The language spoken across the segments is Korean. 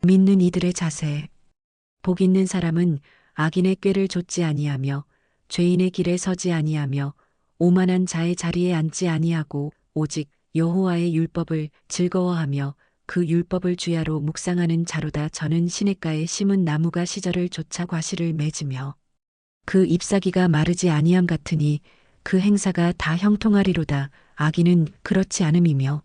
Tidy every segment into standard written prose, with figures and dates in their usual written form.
믿는 이들의 자세. 복 있는 사람은 악인의 꾀를 좇지 아니하며 죄인의 길에 서지 아니하며 오만한 자의 자리에 앉지 아니하고 오직 여호와의 율법을 즐거워하며 그 율법을 주야로 묵상하는 자로다. 저는 시냇가에 심은 나무가 시절을 좇아 과실을 맺으며 그 잎사귀가 마르지 아니함 같으니 그 행사가 다 형통하리로다. 악인은 그렇지 않음이며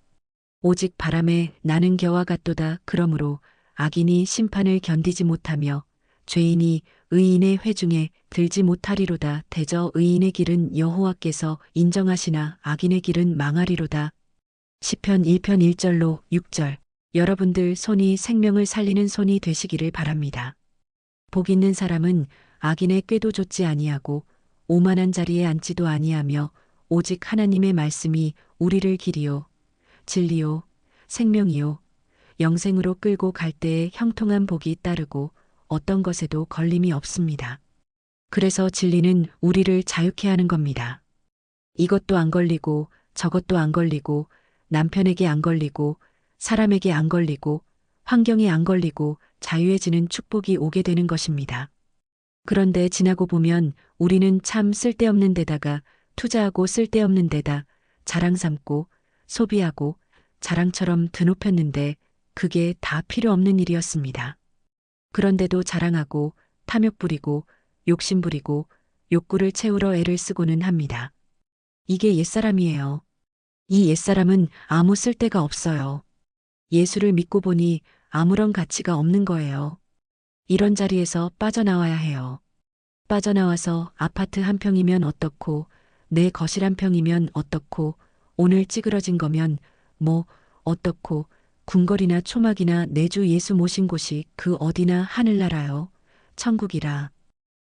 오직 바람에 나는 겨와 같도다. 그러므로 악인이 심판을 견디지 못하며 죄인이 의인의 회중에 들지 못하리로다. 대저 의인의 길은 여호와께서 인정하시나 악인의 길은 망하리로다. 시편 1편 1절로 6절. 여러분들 손이 생명을 살리는 손이 되시기를 바랍니다. 복 있는 사람은 악인의 꾀도 좇지 아니하고 오만한 자리에 앉지도 아니하며 오직 하나님의 말씀이 우리를 길이요 진리요 생명이요 영생으로 끌고 갈 때에 형통한 복이 따르고 어떤 것에도 걸림이 없습니다. 그래서 진리는 우리를 자유케 하는 겁니다. 이것도 안 걸리고 저것도 안 걸리고 남편에게 안 걸리고 사람에게 안 걸리고 환경에 안 걸리고 자유해지는 축복이 오게 되는 것입니다. 그런데 지나고 보면 우리는 참 쓸데없는 데다가 투자하고 쓸데없는 데다 자랑 삼고 소비하고 자랑처럼 드높였는데 그게 다 필요 없는 일이었습니다. 그런데도 자랑하고 탐욕 부리고 욕심 부리고 욕구를 채우러 애를 쓰고는 합니다. 이게 옛사람이에요. 이 옛사람은 아무 쓸데가 없어요. 예수를 믿고 보니 아무런 가치가 없는 거예요. 이런 자리에서 빠져나와야 해요. 빠져나와서 아파트 한 평이면 어떻고, 내 거실 한 평이면 어떻고, 오늘 찌그러진 거면 뭐 어떻고, 궁궐이나 초막이나 내 주 예수 모신 곳이 그 어디나 하늘나라요. 천국이라.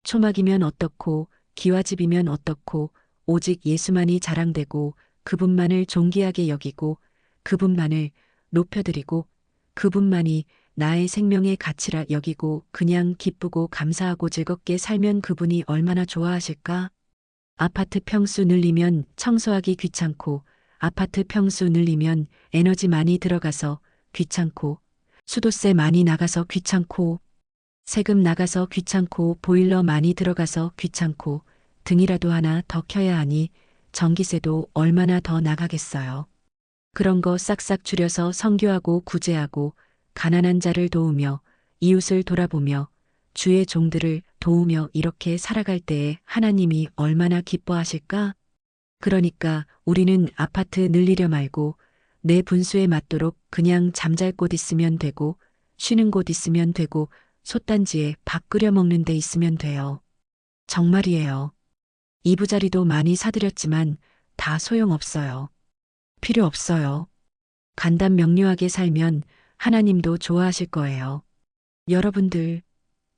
초막이면 어떻고, 기와집이면 어떻고, 오직 예수만이 자랑되고, 그분만을 존귀하게 여기고, 그분만을 높여드리고, 그분만이 나의 생명의 가치라 여기고 그냥 기쁘고 감사하고 즐겁게 살면 그분이 얼마나 좋아하실까? 아파트 평수 늘리면 청소하기 귀찮고, 아파트 평수 늘리면 에너지 많이 들어가서 귀찮고, 수도세 많이 나가서 귀찮고, 세금 나가서 귀찮고, 보일러 많이 들어가서 귀찮고, 등이라도 하나 더 켜야 하니 전기세도 얼마나 더 나가겠어요. 그런 거 싹싹 줄여서 선교하고 구제하고 가난한 자를 도우며 이웃을 돌아보며 주의 종들을 도우며 이렇게 살아갈 때에 하나님이 얼마나 기뻐하실까? 그러니까 우리는 아파트 늘리려 말고 내 분수에 맞도록 그냥 잠잘 곳 있으면 되고 쉬는 곳 있으면 되고 솥단지에 밥 끓여 먹는 데 있으면 돼요. 정말이에요. 이부자리도 많이 사드렸지만 다 소용없어요. 필요 없어요. 간단 명료하게 살면 하나님도 좋아하실 거예요. 여러분들,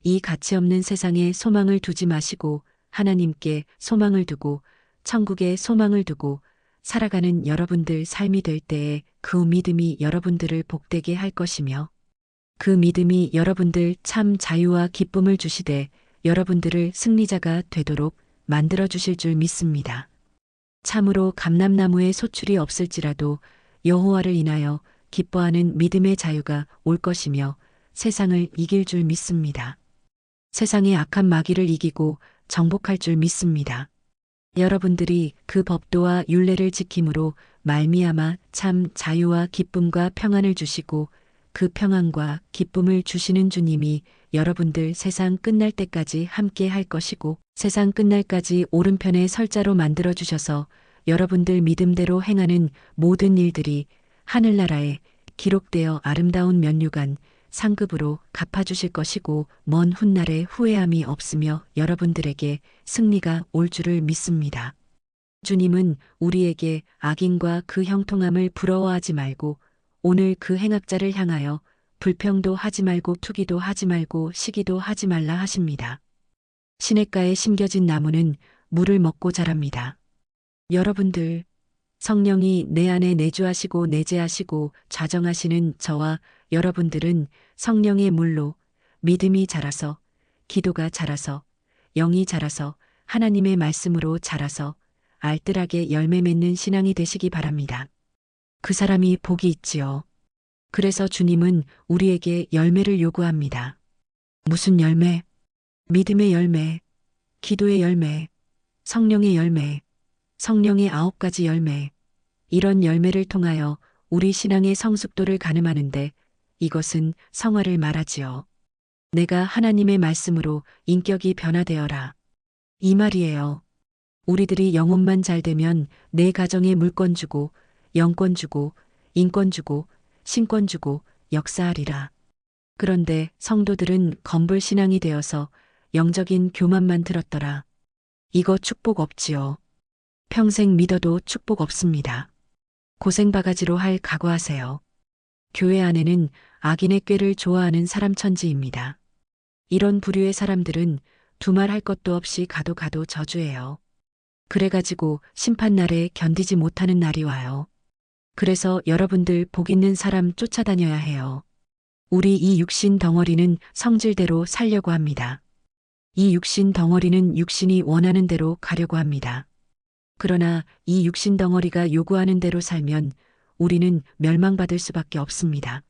이 가치 없는 세상에 소망을 두지 마시고 하나님께 소망을 두고 천국에 소망을 두고 살아가는 여러분들 삶이 될 때에 그 믿음이 여러분들을 복되게 할 것이며 그 믿음이 여러분들 참 자유와 기쁨을 주시되 여러분들을 승리자가 되도록 만들어 주실 줄 믿습니다. 참으로 감람나무에 소출이 없을지라도 여호와를 인하여 기뻐하는 믿음의 자유가 올 것이며 세상을 이길 줄 믿습니다. 세상의 악한 마귀를 이기고 정복할 줄 믿습니다. 여러분들이 그 법도와 율례를 지킴으로 말미암아 참 자유와 기쁨과 평안을 주시고 그 평안과 기쁨을 주시는 주님이 여러분들 세상 끝날 때까지 함께 할 것이고 세상 끝날까지 오른편에 설자로 만들어 주셔서 여러분들 믿음대로 행하는 모든 일들이 하늘나라에 기록되어 아름다운 면류관 상급으로 갚아주실 것이고 먼 훗날에 후회함이 없으며 여러분들에게 승리가 올 줄을 믿습니다. 주님은 우리에게 악인과 그 형통함을 부러워하지 말고 오늘 그 행악자를 향하여 불평도 하지 말고 투기도 하지 말고 시기도 하지 말라 하십니다. 시냇가에 심겨진 나무는 물을 먹고 자랍니다. 여러분들, 성령이 내 안에 내주하시고 내재하시고 좌정하시는 저와 여러분들은 성령의 물로 믿음이 자라서 기도가 자라서 영이 자라서 하나님의 말씀으로 자라서 알뜰하게 열매 맺는 신앙이 되시기 바랍니다. 그 사람이 복이 있지요. 그래서 주님은 우리에게 열매를 요구합니다. 무슨 열매? 믿음의 열매, 기도의 열매, 성령의 열매, 성령의 9가지 열매. 이런 열매를 통하여 우리 신앙의 성숙도를 가늠하는데 이것은 성화를 말하지요. 내가 하나님의 말씀으로 인격이 변화되어라. 이 말이에요. 우리들이 영혼만 잘 되면 내 가정에 물권 주고, 영권 주고, 인권 주고, 신권 주고, 역사하리라. 그런데 성도들은 건불 신앙이 되어서 영적인 교만만 들었더라. 이거 축복 없지요. 평생 믿어도 축복 없습니다. 고생바가지로 할 각오하세요. 교회 안에는 악인의 꾀를 좋아하는 사람 천지입니다. 이런 부류의 사람들은 두말할 것도 없이 가도 가도 저주해요. 그래가지고 심판날에 견디지 못하는 날이 와요. 그래서 여러분들 복 있는 사람 쫓아다녀야 해요. 우리 이 육신 덩어리는 성질대로 살려고 합니다. 이 육신 덩어리는 육신이 원하는 대로 가려고 합니다. 그러나 이 육신 덩어리가 요구하는 대로 살면 우리는 멸망받을 수밖에 없습니다.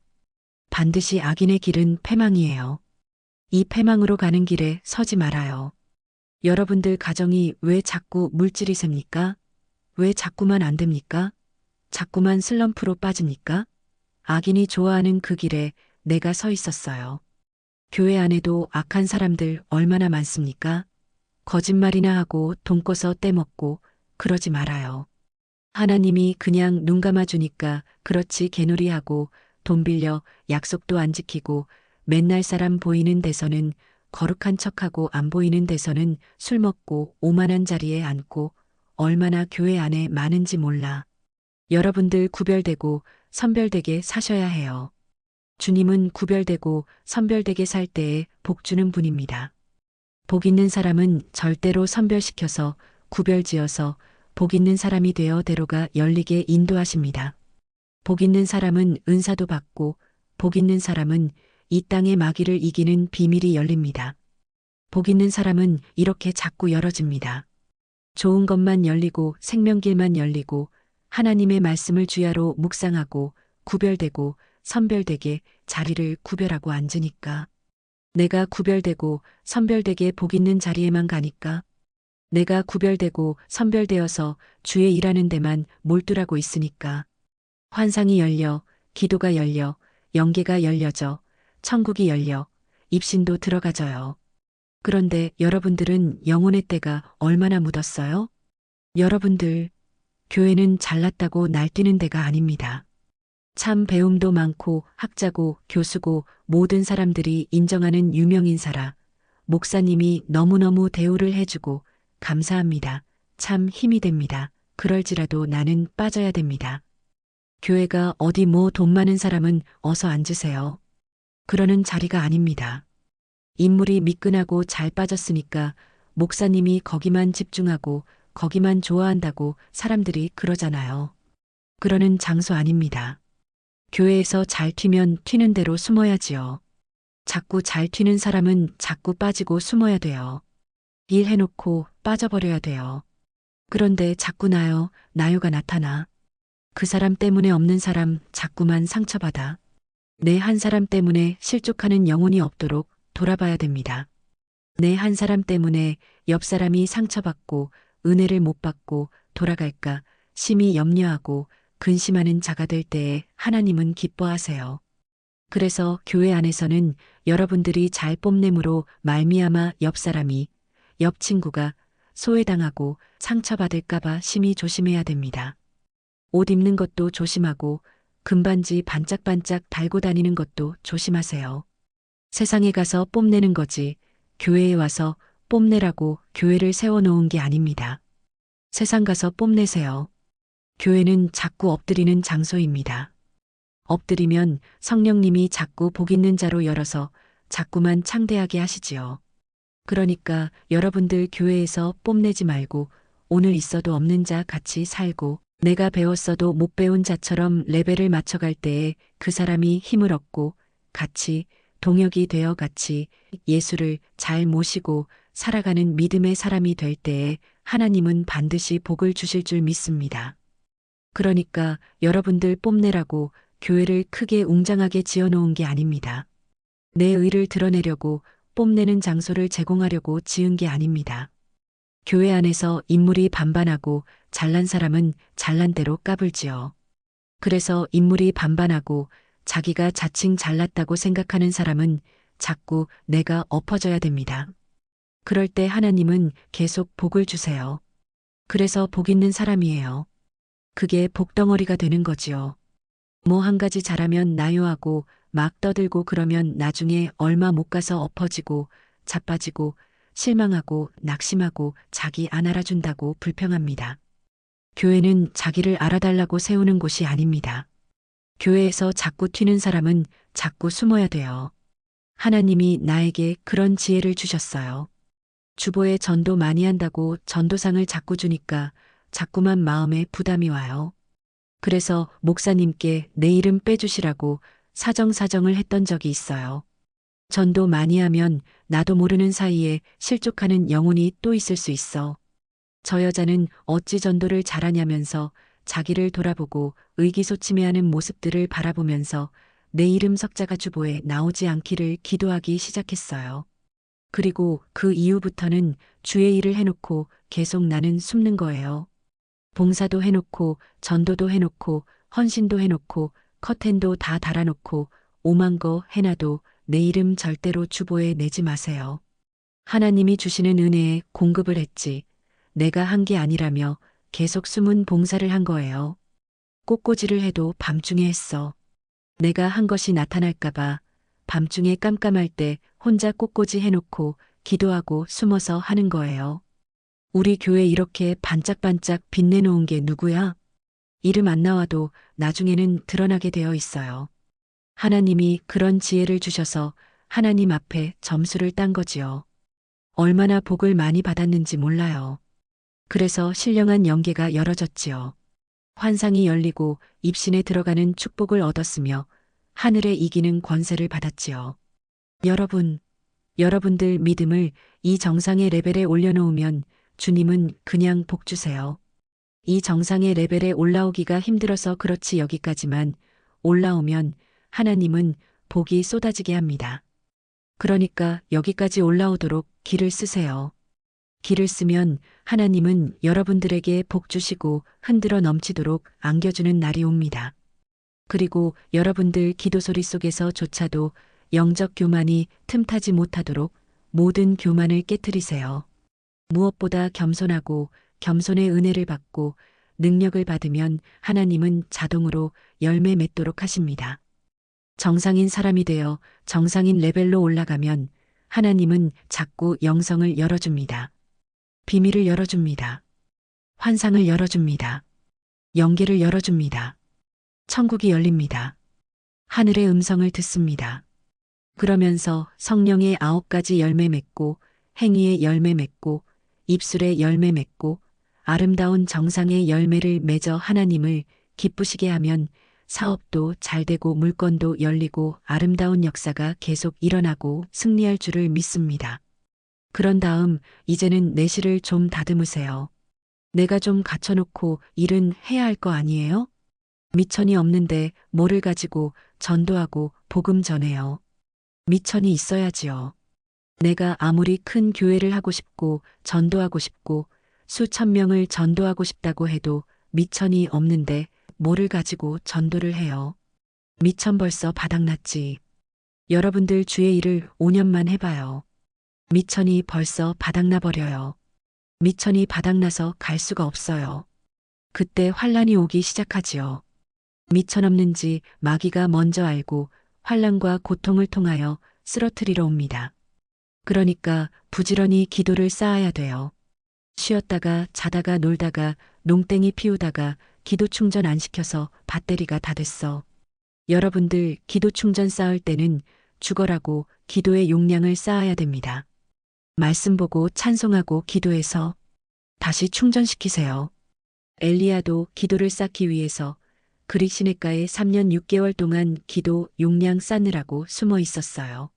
반드시 악인의 길은 패망이에요. 이 패망으로 가는 길에 서지 말아요. 여러분들 가정이 왜 자꾸 물질이 셉니까? 왜 자꾸만 안 됩니까? 자꾸만 슬럼프로 빠집니까? 악인이 좋아하는 그 길에 내가 서 있었어요. 교회 안에도 악한 사람들 얼마나 많습니까? 거짓말이나 하고 돈 꿔서 떼먹고 그러지 말아요. 하나님이 그냥 눈 감아주니까 그렇지 개놀이하고 돈 빌려 약속도 안 지키고 맨날 사람 보이는 데서는 거룩한 척하고 안 보이는 데서는 술 먹고 오만한 자리에 앉고 얼마나 교회 안에 많은지 몰라. 여러분들 구별되고 선별되게 사셔야 해요. 주님은 구별되고 선별되게 살 때에 복 주는 분입니다. 복 있는 사람은 절대로 선별시켜서 구별지어서 복 있는 사람이 되어 대로가 열리게 인도하십니다. 복 있는 사람은 은사도 받고 복 있는 사람은 이 땅의 마귀를 이기는 비밀이 열립니다. 복 있는 사람은 이렇게 자꾸 열어집니다. 좋은 것만 열리고 생명길만 열리고 하나님의 말씀을 주야로 묵상하고 구별되고 선별되게 자리를 구별하고 앉으니까. 내가 구별되고 선별되게 복 있는 자리에만 가니까. 내가 구별되고 선별되어서 주의 일하는 데만 몰두하고 있으니까. 환상이 열려, 기도가 열려, 영계가 열려져, 천국이 열려, 입신도 들어가져요. 그런데 여러분들은 영혼의 때가 얼마나 묻었어요? 여러분들, 교회는 잘났다고 날뛰는 데가 아닙니다. 참 배움도 많고 학자고 교수고 모든 사람들이 인정하는 유명인사라 목사님이 너무너무 대우를 해주고 감사합니다. 참 힘이 됩니다. 그럴지라도 나는 빠져야 됩니다. 교회가 어디 뭐 돈 많은 사람은 어서 앉으세요. 그러는 자리가 아닙니다. 인물이 미끈하고 잘 빠졌으니까 목사님이 거기만 집중하고 거기만 좋아한다고 사람들이 그러잖아요. 그러는 장소 아닙니다. 교회에서 잘 튀면 튀는 대로 숨어야지요. 자꾸 잘 튀는 사람은 자꾸 빠지고 숨어야 돼요. 일 해놓고 빠져버려야 돼요. 그런데 자꾸 나요가 나타나. 그 사람 때문에 없는 사람 자꾸만 상처받아. 내 한 사람 때문에 실족하는 영혼이 없도록 돌아봐야 됩니다. 내 한 사람 때문에 옆 사람이 상처받고 은혜를 못 받고 돌아갈까 심히 염려하고 근심하는 자가 될 때에 하나님은 기뻐하세요. 그래서 교회 안에서는 여러분들이 잘 뽐냄으로 말미암아 옆 사람이, 옆 친구가 소외당하고 상처받을까봐 심히 조심해야 됩니다. 옷 입는 것도 조심하고 금반지 반짝반짝 달고 다니는 것도 조심하세요. 세상에 가서 뽐내는 거지 교회에 와서 뽐내라고 교회를 세워놓은 게 아닙니다. 세상 가서 뽐내세요. 교회는 자꾸 엎드리는 장소입니다. 엎드리면 성령님이 자꾸 복 있는 자로 열어서 자꾸만 창대하게 하시지요. 그러니까 여러분들 교회에서 뽐내지 말고 오늘 있어도 없는 자 같이 살고 내가 배웠어도 못 배운 자처럼 레벨을 맞춰갈 때에 그 사람이 힘을 얻고 같이 동역이 되어 같이 예수를 잘 모시고 살아가는 믿음의 사람이 될 때에 하나님은 반드시 복을 주실 줄 믿습니다. 그러니까 여러분들 뽐내라고 교회를 크게 웅장하게 지어놓은 게 아닙니다. 내 의를 드러내려고 뽐내는 장소를 제공하려고 지은 게 아닙니다. 교회 안에서 인물이 반반하고 잘난 사람은 잘난 대로 까불지요. 그래서 인물이 반반하고 자기가 자칭 잘났다고 생각하는 사람은 자꾸 내가 엎어져야 됩니다. 그럴 때 하나님은 계속 복을 주세요. 그래서 복 있는 사람이에요. 그게 복덩어리가 되는 거지요. 뭐 한 가지 잘하면 나요하고 막 떠들고 그러면 나중에 얼마 못 가서 엎어지고 자빠지고 실망하고 낙심하고 자기 안 알아준다고 불평합니다. 교회는 자기를 알아달라고 세우는 곳이 아닙니다. 교회에서 자꾸 튀는 사람은 자꾸 숨어야 돼요. 하나님이 나에게 그런 지혜를 주셨어요. 주보에 전도 많이 한다고 전도상을 자꾸 주니까 자꾸만 마음에 부담이 와요. 그래서 목사님께 내 이름 빼주시라고 사정사정을 했던 적이 있어요. 전도 많이 하면 나도 모르는 사이에 실족하는 영혼이 또 있을 수 있어. 저 여자는 어찌 전도를 잘하냐면서 자기를 돌아보고 의기소침해하는 모습들을 바라보면서 내 이름 석자가 주보에 나오지 않기를 기도하기 시작했어요. 그리고 그 이후부터는 주의 일을 해놓고 계속 나는 숨는 거예요. 봉사도 해놓고 전도도 해놓고 헌신도 해놓고 커튼도 다 달아놓고 오만 거 해놔도 내 이름 절대로 주보에 내지 마세요. 하나님이 주시는 은혜에 공급을 했지 내가 한 게 아니라며 계속 숨은 봉사를 한 거예요. 꽃꽂이를 해도 밤중에 했어. 내가 한 것이 나타날까봐 밤중에 깜깜할 때 혼자 꽃꽂이 해놓고 기도하고 숨어서 하는 거예요. 우리 교회 이렇게 반짝반짝 빛내놓은 게 누구야? 이름 안 나와도 나중에는 드러나게 되어 있어요. 하나님이 그런 지혜를 주셔서 하나님 앞에 점수를 딴 거지요. 얼마나 복을 많이 받았는지 몰라요. 그래서 신령한 영계가 열어졌지요. 환상이 열리고 입신에 들어가는 축복을 얻었으며 하늘에 이기는 권세를 받았지요. 여러분들 믿음을 이 정상의 레벨에 올려놓으면 주님은 그냥 복 주세요. 이 정상의 레벨에 올라오기가 힘들어서 그렇지 여기까지만 올라오면 하나님은 복이 쏟아지게 합니다. 그러니까 여기까지 올라오도록 길을 쓰세요. 길을 쓰면 하나님은 여러분들에게 복 주시고 흔들어 넘치도록 안겨주는 날이 옵니다. 그리고 여러분들 기도 소리 속에서조차도 영적 교만이 틈타지 못하도록 모든 교만을 깨트리세요. 무엇보다 겸손하고 겸손의 은혜를 받고 능력을 받으면 하나님은 자동으로 열매 맺도록 하십니다. 정상인 사람이 되어 정상인 레벨로 올라가면 하나님은 자꾸 영성을 열어줍니다. 비밀을 열어줍니다. 환상을 열어줍니다. 영계를 열어줍니다. 천국이 열립니다. 하늘의 음성을 듣습니다. 그러면서 성령의 9가지 열매 맺고 행위의 열매 맺고 입술의 열매 맺고 아름다운 정상의 열매를 맺어 하나님을 기쁘시게 하면 사업도 잘 되고 물건도 열리고 아름다운 역사가 계속 일어나고 승리할 줄을 믿습니다. 그런 다음 이제는 내실을 좀 다듬으세요. 내가 좀 갖춰놓고 일은 해야 할 거 아니에요? 미천이 없는데 뭐를 가지고 전도하고 복음 전해요. 미천이 있어야지요. 내가 아무리 큰 교회를 하고 싶고 전도하고 싶고 수천 명을 전도하고 싶다고 해도 미천이 없는데 뭐를 가지고 전도를 해요. 미천 벌써 바닥났지. 여러분들 주의 일을 5년만 해봐요. 미천이 벌써 바닥나버려요. 미천이 바닥나서 갈 수가 없어요. 그때 환란이 오기 시작하지요. 미천 없는지 마귀가 먼저 알고 환란과 고통을 통하여 쓰러뜨리러 옵니다. 그러니까 부지런히 기도를 쌓아야 돼요. 쉬었다가 자다가 놀다가 농땡이 피우다가 기도 충전 안 시켜서 배터리가 다 됐어. 여러분들 기도 충전 쌓을 때는 죽어라고 기도의 용량을 쌓아야 됩니다. 말씀 보고 찬송하고 기도해서 다시 충전시키세요. 엘리야도 기도를 쌓기 위해서 그릭 시내가에 3년 6개월 동안 기도 용량 쌓느라고 숨어 있었어요.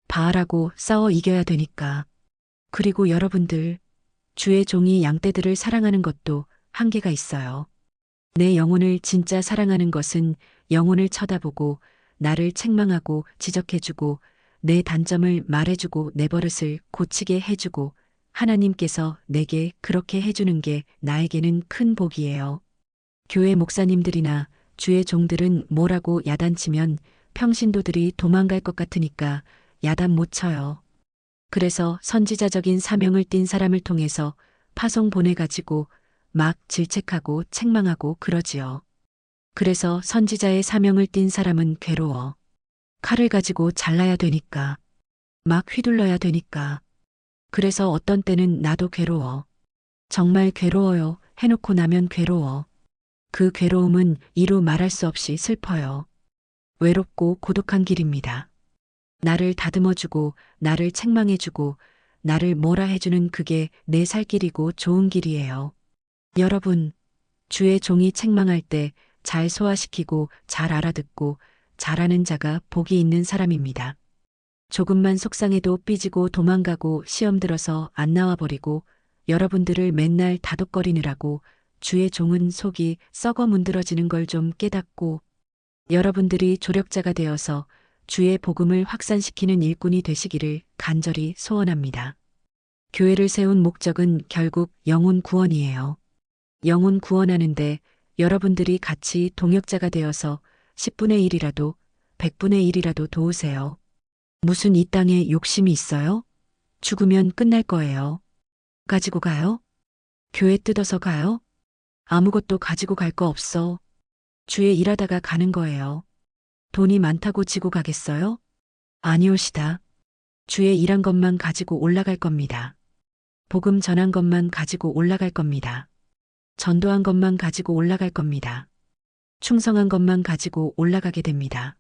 바알하고 싸워 이겨야 되니까. 그리고 여러분들, 주의 종이 양떼들을 사랑하는 것도 한계가 있어요. 내 영혼을 진짜 사랑하는 것은 영혼을 쳐다보고 나를 책망하고 지적해주고 내 단점을 말해주고 내 버릇을 고치게 해주고 하나님께서 내게 그렇게 해주는 게 나에게는 큰 복이에요. 교회 목사님들이나 주의 종들은 뭐라고 야단치면 평신도들이 도망갈 것 같으니까 야단 못 쳐요. 그래서 선지자적인 사명을 띤 사람을 통해서 파송 보내가지고 막 질책하고 책망하고 그러지요. 그래서 선지자의 사명을 띤 사람은 괴로워. 칼을 가지고 잘라야 되니까. 막 휘둘러야 되니까. 그래서 어떤 때는 나도 괴로워. 정말 괴로워요. 해놓고 나면 괴로워. 그 괴로움은 이루 말할 수 없이 슬퍼요. 외롭고 고독한 길입니다. 나를 다듬어주고 나를 책망해주고 나를 뭐라 해주는 그게 내 살 길이고 좋은 길이에요. 여러분, 주의 종이 책망할 때 잘 소화시키고 잘 알아듣고 잘하는 자가 복이 있는 사람입니다. 조금만 속상해도 삐지고 도망가고 시험 들어서 안 나와버리고 여러분들을 맨날 다독거리느라고 주의 종은 속이 썩어 문드러지는 걸 좀 깨닫고 여러분들이 조력자가 되어서 주의 복음을 확산시키는 일꾼이 되시기를 간절히 소원합니다. 교회를 세운 목적은 결국 영혼 구원이에요. 영혼 구원하는데 여러분들이 같이 동역자가 되어서 10분의 1이라도 100분의 1이라도 도우세요. 무슨 이 땅에 욕심이 있어요? 죽으면 끝날 거예요. 가지고 가요? 교회 뜯어서 가요? 아무것도 가지고 갈 거 없어. 주에 일하다가 가는 거예요. 돈이 많다고 지고 가겠어요? 아니오시다. 주에 일한 것만 가지고 올라갈 겁니다. 복음 전한 것만 가지고 올라갈 겁니다. 전도한 것만 가지고 올라갈 겁니다. 충성한 것만 가지고 올라가게 됩니다.